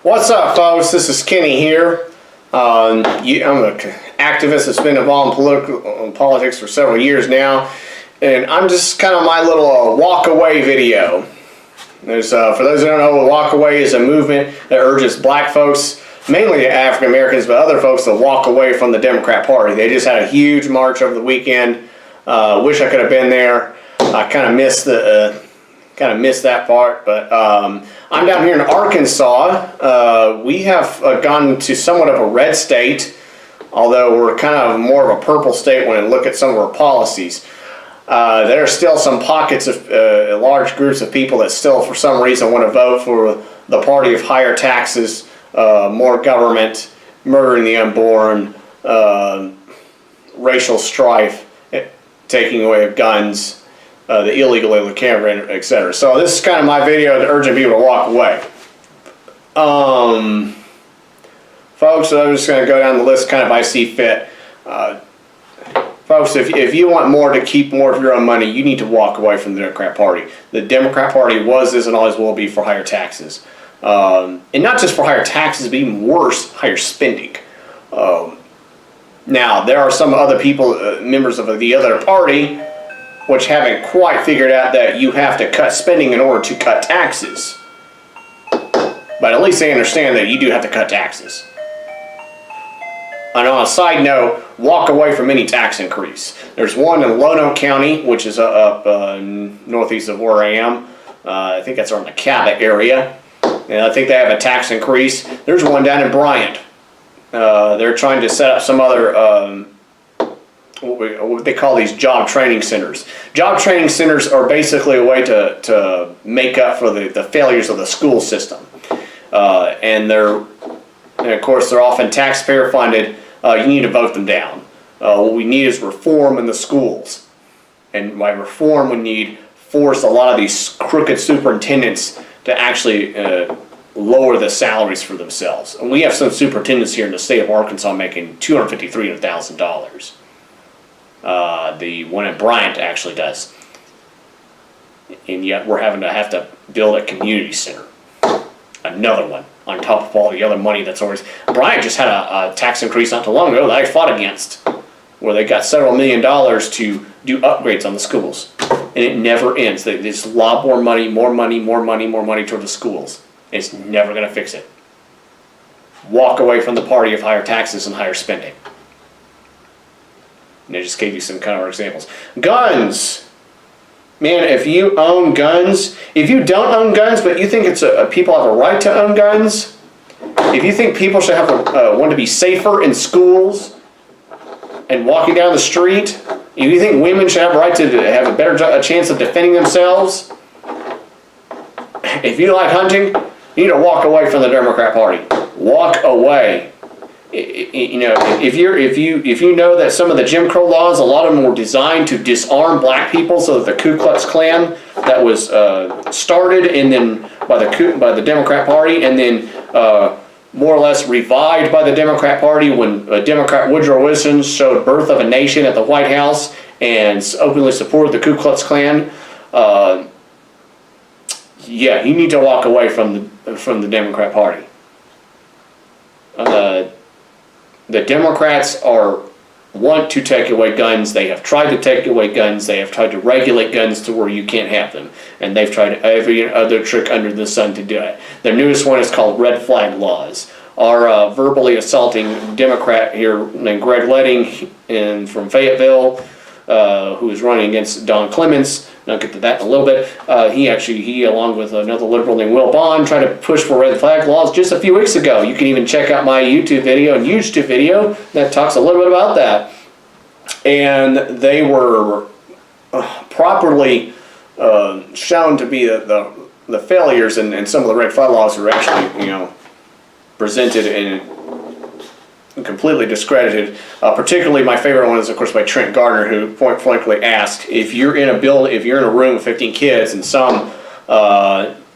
What's up, folks? This is Kenny here. I'm an activist that's been involved in politics for several years now, and I'm just kind of my little Walkaway video. There's for those who don't know, Walkaway is a movement that urges black folks, mainly African Americans, but other folks, to walk away from the Democrat Party. They just had a huge march over the weekend. Wish I could have been there. I kind of missed that part, but I'm down here in Arkansas. We have gone to somewhat of a red state, although we're kind of more of a purple state when I look at some of our policies. There are still some pockets of large groups of people that still, for some reason, want to vote for the party of higher taxes, more government, murdering the unborn, racial strife, taking away of guns, the illegal camera, etc. So this is kind of my video urging people to walk away. Folks, I'm just going to go down the list kind of I see fit. Folks, if you want to keep more of your own money, you need to walk away from the Democrat Party. The Democrat Party was, is, and always will be for higher taxes. And not just for higher taxes, but even worse, higher spending. Now, there are some other people, members of the other party, which haven't quite figured out that you have to cut spending in order to cut taxes. But at least they understand that you do have to cut taxes. And on a side note, walk away from any tax increase. There's one in Lonoke County, which is up northeast of where I am. I think that's around the Cabot area. And I think they have a tax increase. There's one down in Bryant. They're trying to set up some other what they call these job training centers. Job training centers are basically a way to make up for the failures of the school system. And of course they're often taxpayer funded. You need to vote them down. What we need is reform in the schools. And by reform, we force a lot of these crooked superintendents to actually lower the salaries for themselves. And we have some superintendents here in the state of Arkansas making $250,000, $300,000. The one in Bryant actually does. And yet we're having to build a community center. Another one on top of all the other money that's always... Bryant just had a tax increase not too long ago that I fought against, where they got several $1 million to do upgrades on the schools. And it never ends. They just lob more money toward the schools. It's never going to fix it. Walk away from the party of higher taxes and higher spending. And I just gave you some counter examples. Guns. Man, if you own guns, if you don't own guns, but you think people have a right to own guns, if you think people should want to be safer in schools and walking down the street, if you think women should have a right to have a chance of defending themselves, if you like hunting, you need to walk away from the Democrat Party. Walk away. You know, if you know that some of the Jim Crow laws, a lot of them were designed to disarm black people, so that the Ku Klux Klan that was started and then by the Democrat Party, and then more or less revived by the Democrat Party when Democrat Woodrow Wilson showed Birth of a Nation at the White House and openly supported the Ku Klux Klan. Yeah, you need to walk away from the Democrat Party. The Democrats want to take away guns. They have tried to take away guns. They have tried to regulate guns to where you can't have them. And they've tried every other trick under the sun to do it. The newest one is called red flag laws. Our verbally assaulting Democrat here named Greg Leding from Fayetteville, who is running against Don Clements. And I'll get to that in a little bit. He along with another liberal named Will Bond, tried to push for red flag laws just a few weeks ago. You can even check out my YouTube video that talks a little bit about that. And they were properly shown to be the failures, and some of the red flag laws were actually, presented and completely discredited. Particularly, my favorite one is, of course, by Trent Gardner, who point blankly asked, if you're in a room with 15 kids and some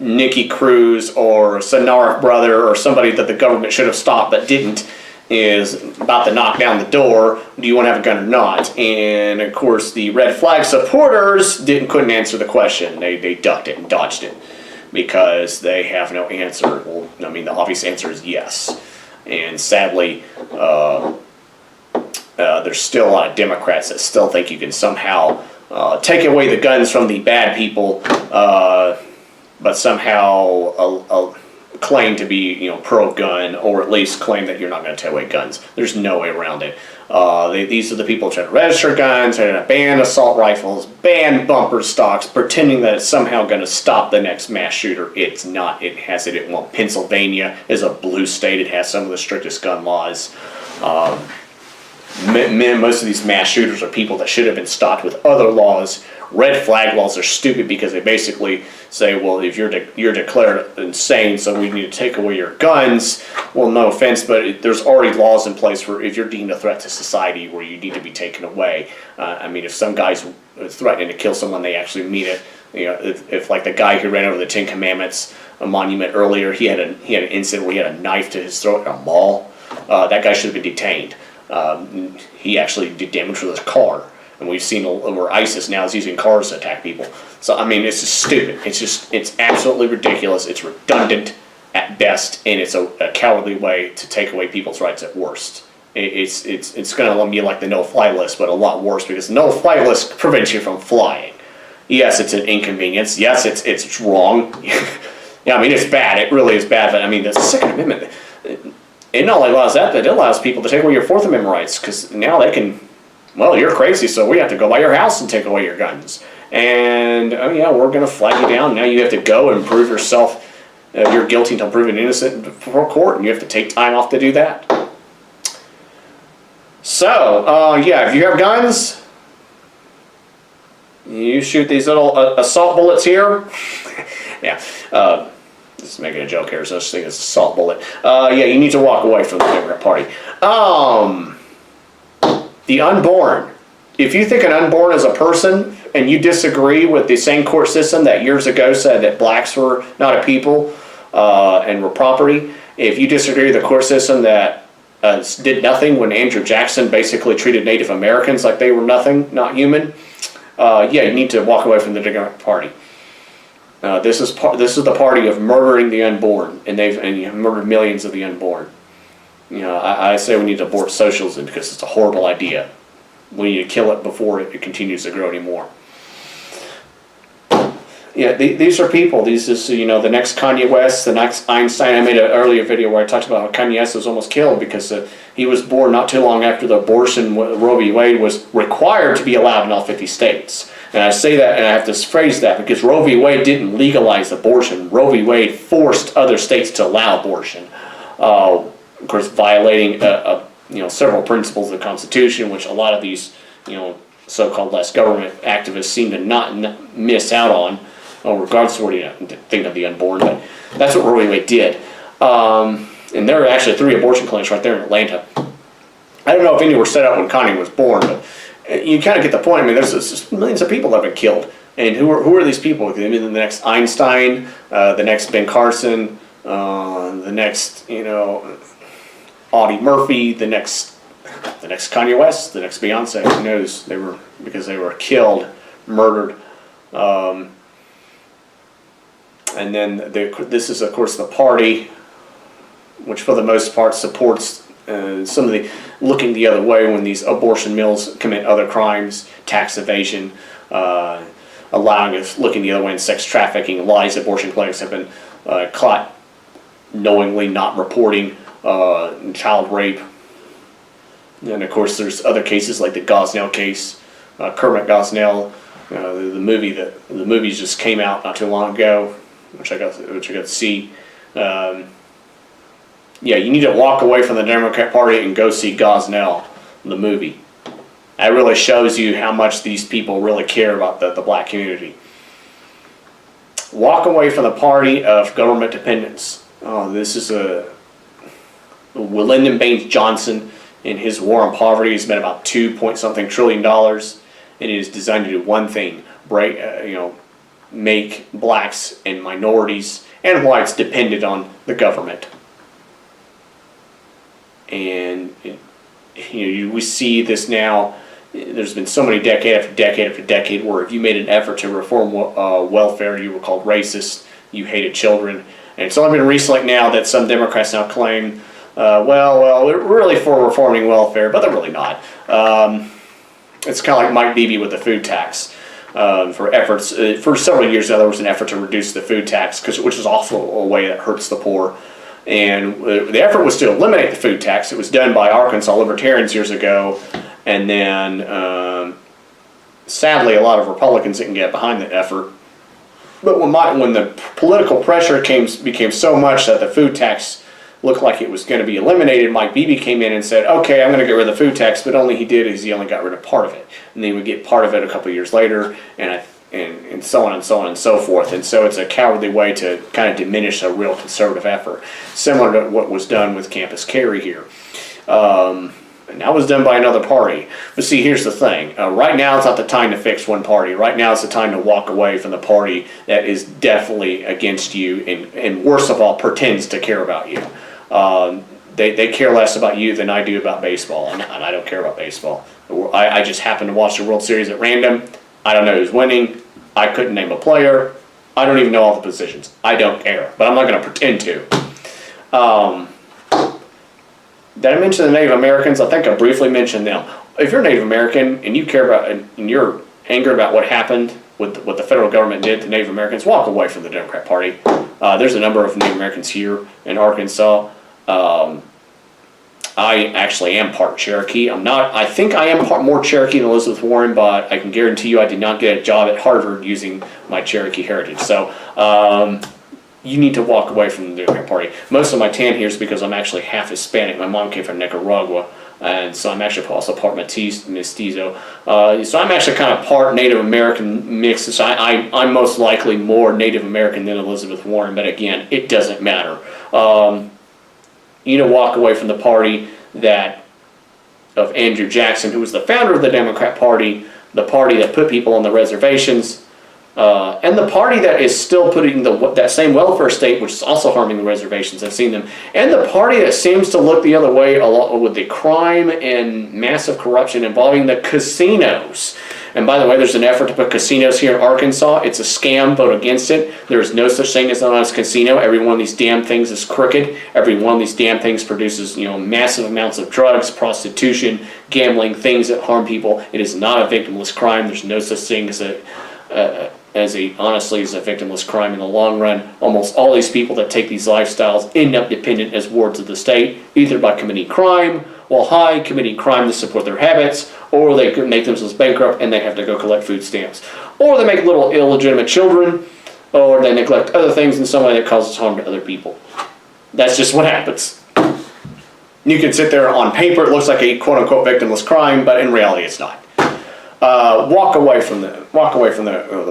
Nicky Cruz or Sonara brother or somebody that the government should have stopped but didn't is about to knock down the door, do you want to have a gun or not? And of course, the red flag supporters couldn't answer the question. They ducked it and dodged it. because they have no answer. Well, I mean, the obvious answer is yes. And sadly, there's still a lot of Democrats that still think you can somehow take away the guns from the bad people, but somehow claim to be, pro-gun, or at least claim that you're not going to take away guns. There's no way around it. These are the people trying to register guns, trying to ban assault rifles, ban bumper stocks, pretending that it's somehow going to stop the next mass shooter. It's not. It has it. Well, Pennsylvania is a blue state. It has some of the strictest gun laws. Most of these mass shooters are people that should have been stopped with other laws. Red flag laws are stupid because they basically say, well, if you're declared insane, so we need to take away your guns. Well, no offense, but there's already laws in place for if you're deemed a threat to society where you need to be taken away. I mean, if some guy's threatening to kill someone, they actually mean it. If like the guy who ran over the Ten Commandments, a monument earlier, he had an incident where he had a knife to his throat in a mall. That guy should have been detained. He actually did damage with his car. And we've seen where ISIS now is using cars to attack people. So, I mean, it's just stupid. It's absolutely ridiculous. It's redundant at best, and it's a cowardly way to take away people's rights at worst. It's going to be like the no-fly list, but a lot worse, because the no-fly list prevents you from flying. Yes, it's an inconvenience. Yes, it's wrong. Yeah, I mean, it's bad. It really is bad. But, I mean, the Second Amendment, it not only allows that, but it allows people to take away your Fourth Amendment rights, because now they can... Well, you're crazy, so we have to go by your house and take away your guns. And, oh yeah, we're going to flag you down. Now you have to go and prove yourself, you're guilty until proven innocent before court, and you have to take time off to do that. So, yeah, if you have guns, you shoot these little assault bullets here. Yeah, just making a joke here, so this thing is an assault bullet. Yeah, you need to walk away from the Democrat Party. The unborn. If you think an unborn is a person and you disagree with the same court system that years ago said that blacks were not a people and were property, if you disagree with the court system that did nothing when Andrew Jackson basically treated Native Americans like they were nothing, not human, yeah, you need to walk away from the Democrat Party. This is the party of murdering the unborn, and you have murdered millions of the unborn. I say we need to abort socialism because it's a horrible idea. We need to kill it before it continues to grow anymore. Yeah, these are people. These is the next Kanye West, the next Einstein. I made an earlier video where I talked about how Kanye West was almost killed because he was born not too long after the abortion Roe v. Wade was required to be allowed in all 50 states. And I say that, and I have to phrase that because Roe v. Wade didn't legalize abortion. Roe v. Wade forced other states to allow abortion. Of course, violating several principles of the Constitution, which a lot of these so-called less government activists seem to not miss out on, regardless of what you think of the unborn. But that's what Roe v. Wade did, and there are actually 3 abortion clinics right there in Atlanta. I don't know if any were set up when Kanye was born, but you kind of get the point. I mean, there's millions of people that have been killed, and who are these people? I mean, the next Einstein, the next Ben Carson, the next Audie Murphy, the next Kanye West, the next Beyonce. Who knows? Because they were killed, murdered, and then this is of course the party, which for the most part supports some of the looking the other way when these abortion mills commit other crimes, tax evasion, allowing us looking the other way in sex trafficking. Lies abortion clinics have been caught knowingly not reporting. Child rape, and of course there's other cases like the Gosnell case, Kermit Gosnell, the movies just came out not too long ago, which I got to see. Yeah, you need to walk away from the Democrat Party and go see Gosnell, the movie. That really shows you how much these people really care about the black community. Walk away from the party of government dependence. This is Lyndon Baines Johnson in his War on Poverty has spent about $2.something trillion, and it is designed to do one thing: make blacks and minorities and whites dependent on the government. And we see this now. There's been so many decade after decade after decade where if you made an effort to reform welfare, you were called racist. you hated children. And it's only been recently now that some Democrats now claim, well, they're really for reforming welfare, but they're really not. It's kind of like Mike Beebe with the food tax. For efforts, for several years now, there was an effort to reduce the food tax, which is also a way that hurts the poor. And the effort was to eliminate the food tax. It was done by Arkansas libertarians years ago, and then sadly, a lot of Republicans didn't get behind the effort. But when the political pressure became so much that the food tax looked like it was going to be eliminated, Mike Beebe came in and said, okay, I'm going to get rid of the food tax, but only he only got rid of part of it. And then he would get part of it a couple of years later, and so on and so on and so forth. And so it's a cowardly way to kind of diminish a real conservative effort, similar to what was done with Campus Carry here. And that was done by another party. But see, here's the thing. Right now is not the time to fix one party. Right now is the time to walk away from the party that is definitely against you and worst of all, pretends to care about you. They care less about you than I do about baseball, and I don't care about baseball. I just happen to watch the World Series at random. I don't know who's winning. I couldn't name a player. I don't even know all the positions. I don't care, but I'm not going to pretend to. Did I mention the Native Americans? I think I briefly mentioned them. If you're Native American and you care about, and you're angry about what happened with what the federal government did to Native Americans, walk away from the Democrat Party. There's a number of Native Americans here in Arkansas. I actually am part Cherokee. I think I am more Cherokee than Elizabeth Warren, but I can guarantee you I did not get a job at Harvard using my Cherokee heritage. So you need to walk away from the Democrat Party. Most of my tan here is because I'm actually half Hispanic. My mom came from Nicaragua, and so I'm actually also part mestizo. So I'm actually kind of part Native American mixed. So I'm most likely more Native American than Elizabeth Warren, but again, it doesn't matter. You know, walk away from the party of Andrew Jackson, who was the founder of the Democrat Party, the party that put people on the reservations, and the party that is still putting that same welfare state, which is also harming the reservations. I've seen them. And the party that seems to look the other way a lot with the crime and massive corruption involving the casinos. And by the way, there's an effort to put casinos here in Arkansas. It's a scam. Vote against it. There is no such thing as an honest casino. Every one of these damn things is crooked. Every one of these damn things produces, massive amounts of drugs, prostitution, gambling, things that harm people. It is not a victimless crime. There's no such thing as a victimless crime in the long run. Almost all these people that take these lifestyles end up dependent as wards of the state, either by committing crime committing crime to support their habits, or they could make themselves bankrupt and they have to go collect food stamps. Or they make little illegitimate children, or they neglect other things in some way that causes harm to other people. That's just what happens. You can sit there on paper, it looks like a quote-unquote victimless crime, but in reality it's not. Walk away from the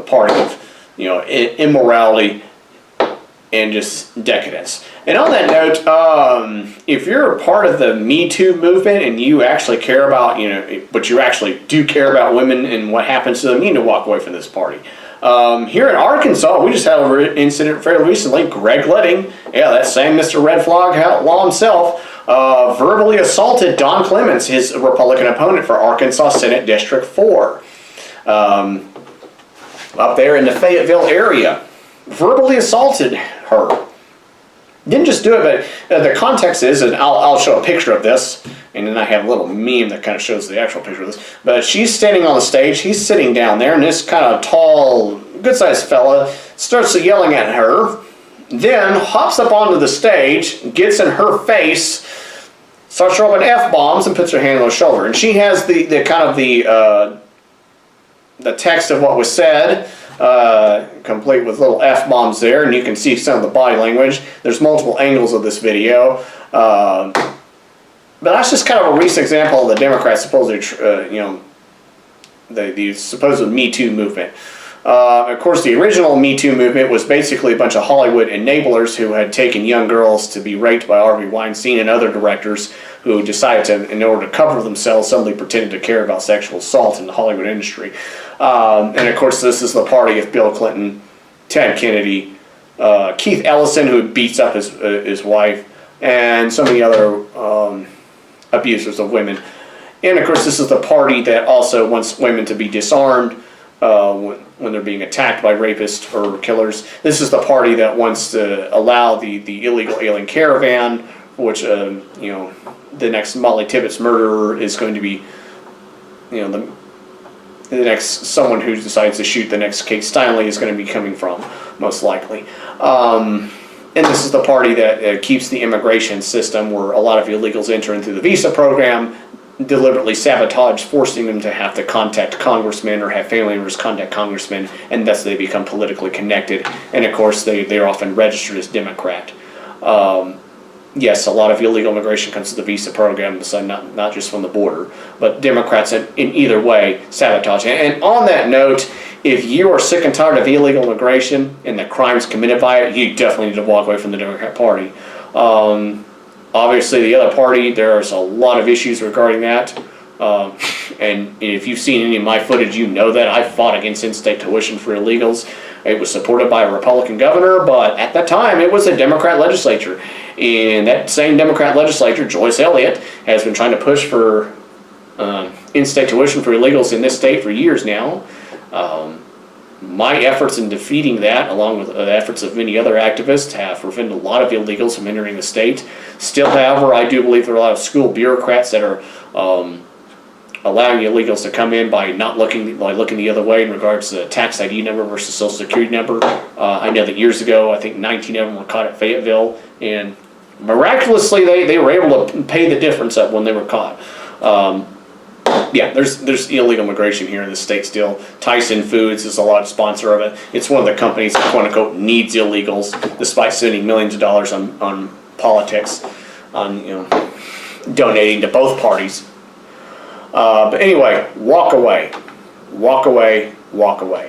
party of immorality and just decadence. And on that note, if you're a part of the Me Too movement and you actually care about but you actually do care about women and what happens to them, you need to walk away from this party. Here in Arkansas, we just had an incident fairly recently. Greg Leding, that same Mr. Red Flag Law himself, verbally assaulted Don Clements, his Republican opponent for Arkansas Senate District 4, up there in the Fayetteville area. Verbally assaulted her. Didn't just do it, but the context is, and I'll show a picture of this, and then I have a little meme that kind of shows the actual picture of this. But she's standing on the stage, he's sitting down there, and this kind of tall, good-sized fella starts yelling at her, then hops up onto the stage, gets in her face, starts throwing F-bombs, and puts her hand on her shoulder. And she has the text of what was said, complete with little F-bombs there, and you can see some of the body language. There's multiple angles of this video. But that's just kind of a recent example of the Democrats supposedly, the supposed Me Too movement. Of course, the original Me Too movement was basically a bunch of Hollywood enablers who had taken young girls to be raped by Harvey Weinstein and other directors who decided to, in order to cover themselves, suddenly pretended to care about sexual assault in the Hollywood industry. And of course, this is the party of Bill Clinton, Ted Kennedy, Keith Ellison, who beats up his wife, and so many other abusers of women. And of course, this is the party that also wants women to be disarmed, when they're being attacked by rapists or killers. This is the party that wants to allow the illegal alien caravan, which the next Molly Tippett's murderer is going to be, the next someone who decides to shoot the next Kate Steinle is going to be coming from, most likely. And this is the party that keeps the immigration system, where a lot of illegals enter in through the visa program, deliberately sabotage, forcing them to have to contact congressmen or have family members contact congressmen, and thus they become politically connected. And of course, they're often registered as Democrat. Yes, a lot of illegal immigration comes to the visa program, so not just from the border, but Democrats in either way sabotage. And on that note, if you are sick and tired of illegal immigration and the crimes committed by it, you definitely need to walk away from the Democrat Party. Obviously, the other party, there's a lot of issues regarding that. And if you've seen any of my footage, you know that I fought against in-state tuition for illegals. It was supported by a Republican governor, but at that time, it was a Democrat legislature. And that same Democrat legislature, Joyce Elliott, has been trying to push for in-state tuition for illegals in this state for years now. My efforts in defeating that, along with the efforts of many other activists, have prevented a lot of illegals from entering the state. Still, however, I do believe there are a lot of school bureaucrats that are allowing illegals to come in by not looking the other way in regards to the tax ID number versus social security number. I know that years ago, I think 19 of them were caught at Fayetteville, and miraculously they were able to pay the difference up when they were caught. Yeah, there's illegal immigration here in the state still. Tyson Foods is a large sponsor of it. It's one of the companies that, quote unquote, needs illegals, despite spending millions of dollars on politics, on donating to both parties. But anyway, walk away, walk away, walk away.